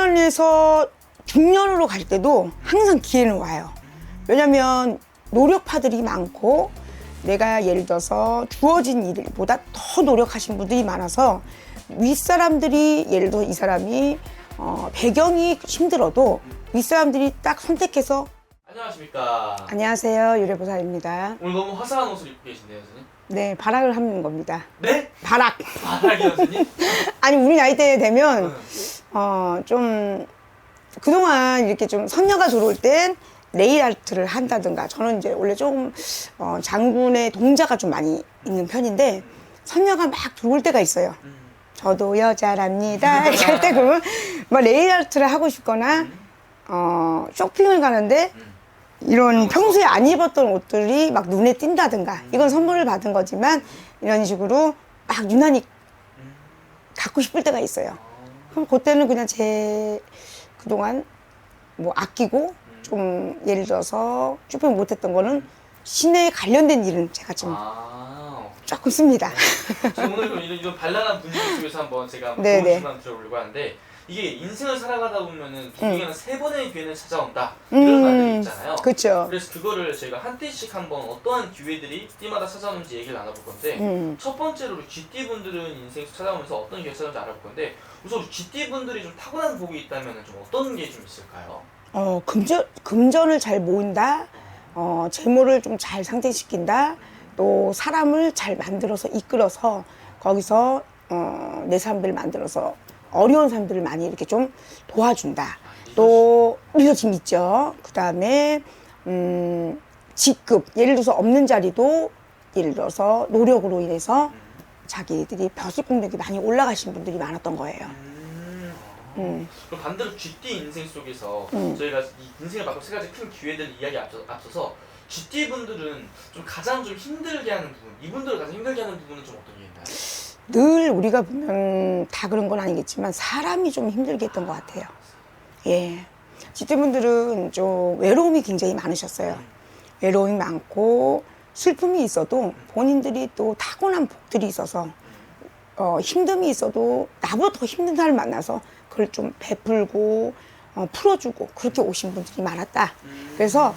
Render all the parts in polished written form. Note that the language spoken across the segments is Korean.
초년에서 중년으로 갈 때도 항상 기회는 와요. 왜냐면 노력파들이 많고 내가 예를 들어서 주어진 일보다 더 노력하신 분들이 많아서 윗사람들이 예를 들어 이 사람이 배경이 힘들어도 윗사람들이 딱 선택해서 안녕하십니까. 안녕하세요, 유래보살입니다. 오늘 너무 화사한 옷을 입고 계신데요, 선생님? 네, 발악을 하는 겁니다. 네? 발악. 발악이요, 선생님? 아니 우리 나이대 되면 좀 그동안 이렇게 좀 선녀가 들어올 땐 네일 아트를 한다든가, 저는 이제 원래 조금 장군의 동자가 좀 많이 있는 편인데 선녀가 막 들어올 때가 있어요. 저도 여자랍니다 이렇게 할 때 그러면 막 네일 아트를 하고 싶거나 쇼핑을 가는데 이런 평소에 안 입었던 옷들이 막 눈에 띈다든가, 이건 선물을 받은 거지만 이런 식으로 막 유난히 갖고 싶을 때가 있어요. 그럼 그때는 그냥 제 그동안 뭐 아끼고 좀 예를 들어서 쇼핑 못했던 거는 시내에 관련된 일은 제가 좀 조금 씁니다. 지금 오늘 좀 이런 발랄한 분위기 속에서 한번 제가 좋은 네네. 질문 드려보려고 하는데, 이게 인생을 살아가다 보면은 분명히는 세 번의 기회는 찾아온다 이런 말들이 있잖아요. 그렇죠. 그래서 그거를 저희가 한 때씩 한번 어떠한 기회들이 때마다 찾아오는지 얘기를 나눠볼 건데, 첫 번째로 우리 GT 분들은 인생에서 찾아오면서 어떤 기회가 찾아오는지 알아볼 건데, 우선 우리 GT 분들이 좀 타고난 복이 있다면 좀 어떤 게 좀 있을까요? 금전을 잘 모은다, 재물을 좀 잘 상쇄시킨다, 또 사람을 잘 만들어서 이끌어서 거기서 내 사람들을 만들어서 어려운 사람들을 많이 이렇게 좀 도와준다. 또 리더십 있죠. 그 다음에 직급, 예를 들어서 없는 자리도 예를 들어서 노력으로 인해서 자기들이 벼슬 공력이 많이 올라가신 분들이 많았던 거예요. 그럼 반대로 GT 인생 속에서 저희가 이 인생을 바꾼 세 가지 큰 기회들 이야기 앞서서 GT 분들은 좀 가장 좀 힘들게 하는 부분, 이분들을 가장 힘들게 하는 부분은 좀 어떤 게 있나요? 늘 우리가 보면 다 그런 건 아니겠지만 사람이 좀 힘들게 했던 것 같아요. 예. GT 분들은 좀 외로움이 굉장히 많으셨어요. 외로움이 많고 슬픔이 있어도 본인들이 또 타고난 복들이 있어서 힘듦이 있어도 나보다 더 힘든 사람을 만나서 그걸 좀 베풀고 풀어주고 그렇게 오신 분들이 많았다. 그래서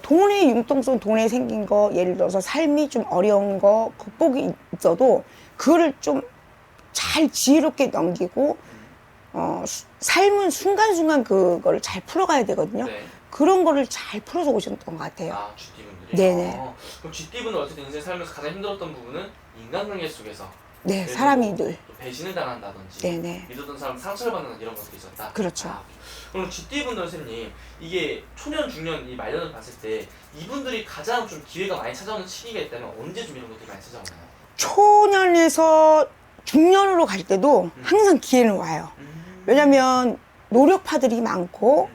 돈의 융통성, 돈에 생긴 거, 예를 들어서 삶이 좀 어려운 거 극복이 있어도 그거를 좀 잘 지혜롭게 넘기고 삶은 순간순간 그거를 잘 풀어가야 되거든요. 네. 그런 거를 잘 풀어서 오셨던 것 같아요. GT 분들이? 네네. 그럼 GT 분은 어쨌든 인생 살면서 가장 힘들었던 부분은 인간관계 속에서 네, 사람이 늘. 또 배신을 당한다든지, 네네. 믿었던 사람 상처를 받는 이런 것들이 있었다. 그렇죠. 그럼 GT 분들 선생님, 이게 초년, 중년 이 말년을 봤을 때 이분들이 가장 좀 기회가 많이 찾아오는 시기가 있다면 언제 좀 이런 것들이 많이 찾아오나요? 초년에서 중년으로 갈 때도 항상 기회는 와요. 왜냐면 노력파들이 많고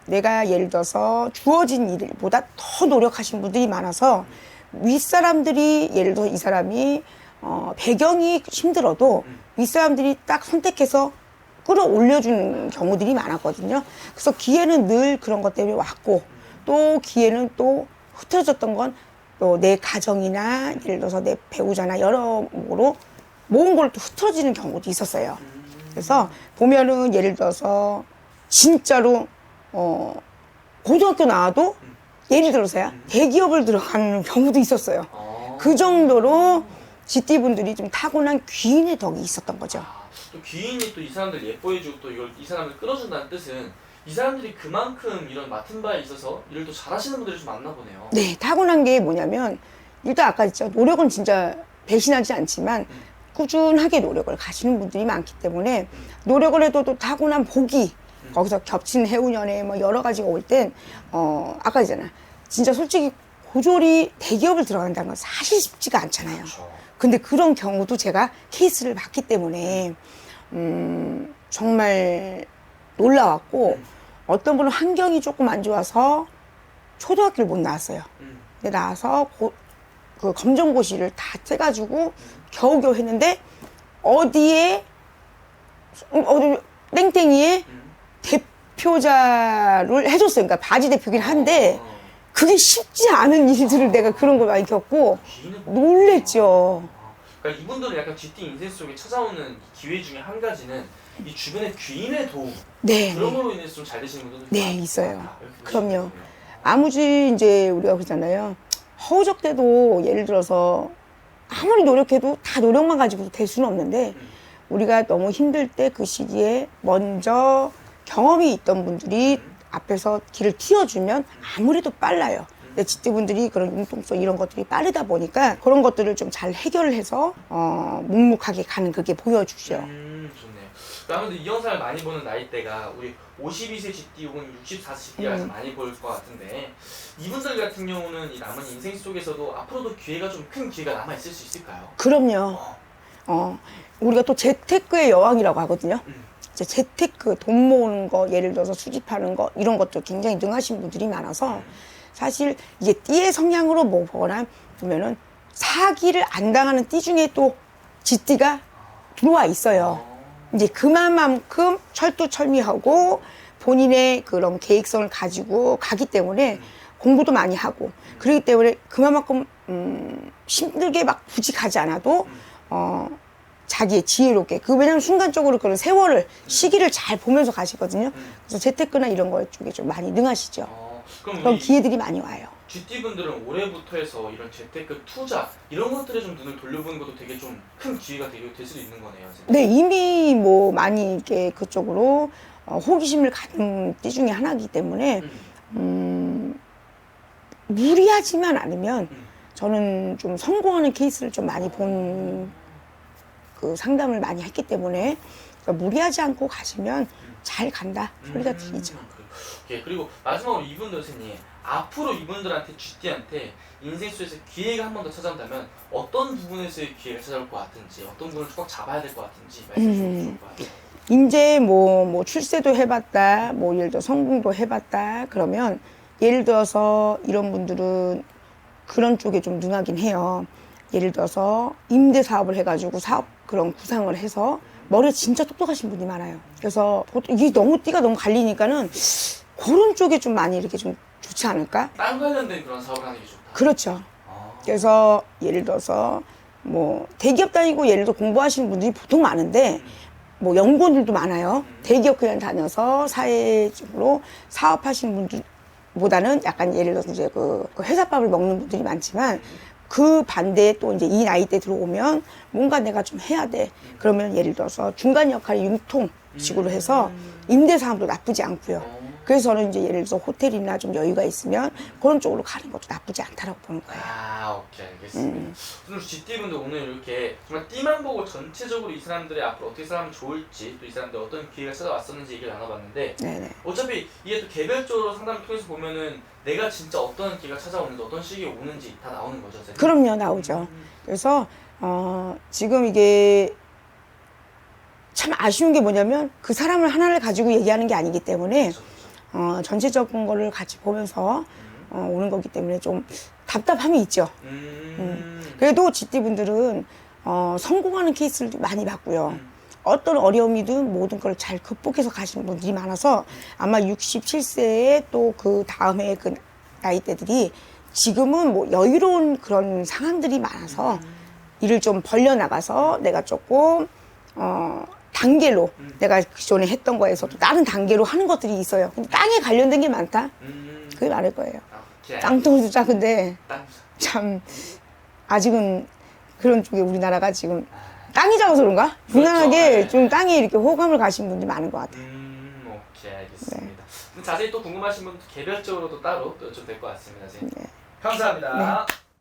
내가 예를 들어서 주어진 일보다 더 노력하신 분들이 많아서 윗사람들이 예를 들어 이 사람이 배경이 힘들어도 윗사람들이 딱 선택해서 끌어올려주는 경우들이 많았거든요. 그래서 기회는 늘 그런 것 때문에 왔고, 또 기회는 또 흐트러졌던 건 또 내 가정이나 예를 들어서 내 배우자나 여러모로 모은 걸 또 흐트러지는 경우도 있었어요. 그래서 보면은 예를 들어서 진짜로 고등학교 나와도 예를 들어서야 대기업을 들어가는 경우도 있었어요. 그 정도로 GT 분들이 좀 타고난 귀인의 덕이 있었던 거죠. 또 귀인이 또 이 사람들 예뻐해주고 또 이걸 이 사람을 끌어준다는 뜻은 이 사람들이 그만큼 이런 맡은 바에 있어서 일을 또 잘하시는 분들이 좀 많나 보네요. 네, 타고난 게 뭐냐면 일단 아까 했죠. 노력은 진짜 배신하지 않지만 꾸준하게 노력을 가시는 분들이 많기 때문에 노력을 해도 또 타고난 복이 거기서 겹친 해운연애 뭐 여러 가지가 올 땐 아까 했잖아. 진짜 솔직히 고졸이 대기업을 들어간다는 건 사실 쉽지가 않잖아요. 그렇죠. 근데 그런 경우도 제가 케이스를 봤기 때문에 정말 놀라웠고, 어떤 분은 환경이 조금 안 좋아서 초등학교를 못 나왔어요. 근데 나와서 그 검정고시를 다 떼가지고 겨우겨우 했는데 어디 땡땡이에 대표자를 해줬어요. 그러니까 바지 대표긴 한데 그게 쉽지 않은 일들을 내가 그런 걸 많이 겪고 놀랬죠. 그러니까 이분들은 약간 GT 인생 속에 찾아오는 기회 중에 한 가지는 이 주변의 귀인의 도움 네, 그런 네. 걸로 인해서 좀 잘 되시는 분들도 네, 많다. 있어요. 이렇게 그럼요. 보시는군요. 아무리 이제 우리가 그러잖아요. 허우적대도 예를 들어서 아무리 노력해도 다 노력만 가지고 될 수는 없는데 우리가 너무 힘들 때 그 시기에 먼저 경험이 있던 분들이 앞에서 길을 틔워주면 아무래도 빨라요. 근데 지띠분들이 그런 융통성 이런 것들이 빠르다 보니까 그런 것들을 좀 잘 해결을 해서 묵묵하게 가는 그게 보여주죠. 좋네요. 아무래도 이 영상을 많이 보는 나이대가 우리 52세 GT 혹은 64세 GT라서 많이 보일 것 같은데 이분들 같은 경우는 이 남은 인생 속에서도 앞으로도 기회가 좀 큰 기회가 남아 있을 수 있을까요? 그럼요. 우리가 또 재테크의 여왕이라고 하거든요. 이제 재테크, 돈 모으는 거, 예를 들어서 수집하는 거, 이런 것도 굉장히 능하신 분들이 많아서 사실 이게 띠의 성향으로 보거나 보면은 사기를 안 당하는 띠 중에 또 지띠가 들어와 있어요. 이제 그만큼 철두철미하고 본인의 그런 계획성을 가지고 가기 때문에 공부도 많이 하고 그렇기 때문에 그만큼 힘들게 막 굳이 가지 않아도 자기의 지혜롭게 왜냐면 순간적으로 그런 세월을 시기를 잘 보면서 가시거든요. 그래서 재테크나 이런 거 쪽에 좀 많이 능하시죠. 그럼 그런 우리 기회들이 많이 와요. GT분들은 올해부터 해서 이런 재테크 투자 이런 것들에 좀 눈을 돌려보는 것도 되게 좀 큰 기회가 될 수도 있는 거네요. 진짜. 네, 이미 뭐 많이 이렇게 그쪽으로 호기심을 가진 띠 중에 하나이기 때문에 무리하지만 않으면 저는 좀 성공하는 케이스를 좀 많이 본 그 상담을 많이 했기 때문에 그러니까 무리하지 않고 가시면 잘 간다 소리가 들리죠. 예, 그리고 마지막으로 이분들 선생님 앞으로 이분들한테 GT한테 인생 속에서 기회가 한 번 더 찾아온다면 어떤 부분에서의 기회가 찾아올 것 같은지 어떤 부분을 꼭 잡아야 될 것 같은지 말씀 주시면 좋을 것 같아요. 이제 뭐 출세도 해봤다, 뭐 예를 들어 성공도 해봤다 그러면 예를 들어서 이런 분들은 그런 쪽에 좀 능하긴 해요. 예를 들어서 임대 사업을 해가지고 사업 그런 구상을 해서 머리가 진짜 똑똑하신 분이 많아요. 그래서 보통 이게 띠가 너무 갈리니까는 그런 쪽에 좀 많이 이렇게 좀 좋지 않을까? 땅 관련된 그런 사업을 하는 게 좋다. 그렇죠. 그래서 예를 들어서 뭐 대기업 다니고 예를 들어 공부하시는 분들이 보통 많은데 뭐 연구원들도 많아요. 대기업 그냥 다녀서 사회적으로 사업하시는 분들보다는 약간 예를 들어서 이제 그 회사밥을 먹는 분들이 많지만 그 반대에 또 이제 이 나이 때 들어오면 뭔가 내가 좀 해야 돼. 그러면 예를 들어서 중간 역할의 융통식으로 해서 임대 사업도 나쁘지 않고요. 그래서 저는 이제 예를 들어서 호텔이나 좀 여유가 있으면 그런 쪽으로 가는 것도 나쁘지 않다라고 보는 거예요. 오케이 알겠습니다. 오늘 GT분들 오늘 이렇게 정말 띠만 보고 전체적으로 이 사람들이 앞으로 어떻게 살면 좋을지 또 이 사람들 어떤 기회가 찾아왔었는지 얘기를 나눠봤는데 네네. 어차피 이게 또 개별적으로 상담을 통해서 보면은 내가 진짜 어떤 기회가 찾아오는지 어떤 시기에 오는지 다 나오는 거죠. 선생님? 그럼요, 나오죠. 그래서 지금 이게 참 아쉬운 게 뭐냐면 그 사람을 하나를 가지고 얘기하는 게 아니기 때문에 전체적인 거를 같이 보면서 오는 거기 때문에 좀 답답함이 있죠. 그래도 GT분들은 성공하는 케이스를 많이 봤고요. 어떤 어려움이든 모든 걸 잘 극복해서 가시는 분들이 많아서 아마 67세에 또 그 다음에 그 나이대들이 지금은 뭐 여유로운 그런 상황들이 많아서 일을 좀 벌려나가서 내가 조금 단계로 내가 기존에 했던 거에서도 다른 단계로 하는 것들이 있어요. 근데 땅에 관련된 게 많다? 그게 많을 거예요. 땅덩이도 작은데 참 아직은 그런 쪽에 우리나라가 지금 땅이 작아서 그런가? 무난하게 그렇죠. 좀 땅에 이렇게 호감을 가신 분들이 많은 것 같아요. 오케이 알겠습니다. 자세히 또 궁금하신 분들 개별적으로도 따로 또 여쭤도 될 것 같습니다. 선생님. 감사합니다. 네.